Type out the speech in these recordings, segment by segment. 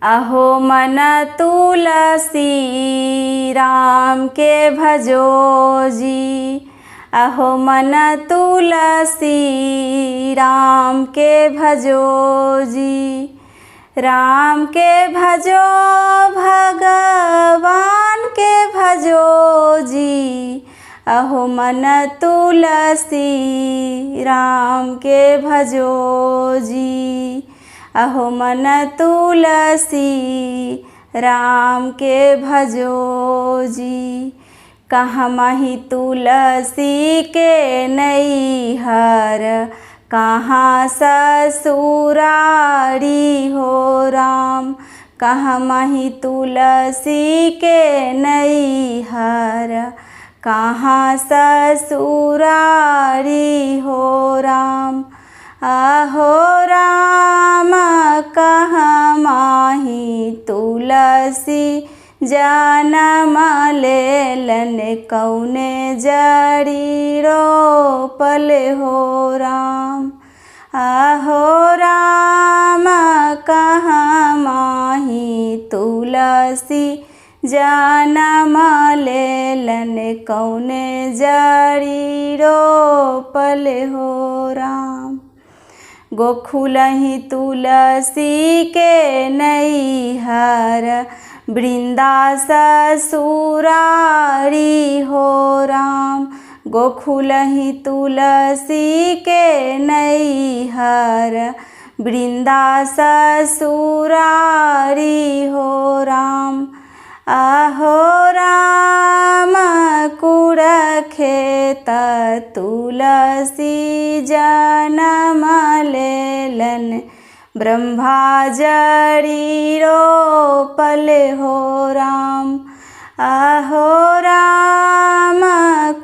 अहो मन तुलसी राम के भजो जी। अहो मन तुलसी राम के भजो जी। राम के भजो भगवान के भजो जी। अहो मन तुलसी राम के भजो जी। अहो मन तुलसी राम के भजो जी। कहमहि तुलसी के नैहर कहाँ ससुरारी हो राम। कहमहि तुलसी के नैहर कहाँ ससुरारी हो राम। अहो राम कहमाहि तुलसी जनम लेलन कौने जड़ी रोपल हो राम। अहो राम कहमाहि तुलसी जनम लेलन कौने जड़ी रोपल हो राम। गोखुलहि तुलसी के नैहर वृंदा ससुरारी हो राम। गोखुलहि तुलसी के नैहर वृंदा ससुरारी हो राम। अहो राम कुरखेत तुलसी जनम लेलन ब्रह्मा जड़ी रोपल हो राम। अहो राम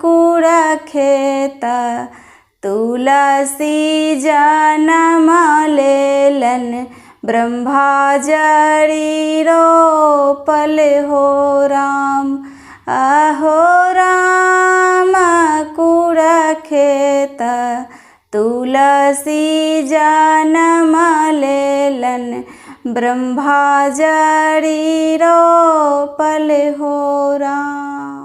कुरखेत तुलसी जनम लेलन ब्रह्मा जड़ी रोपल हो राम। अहो राम कुरखेत तुलसी जनम लेलन ब्रह्मा जड़ी रोपल हो राम।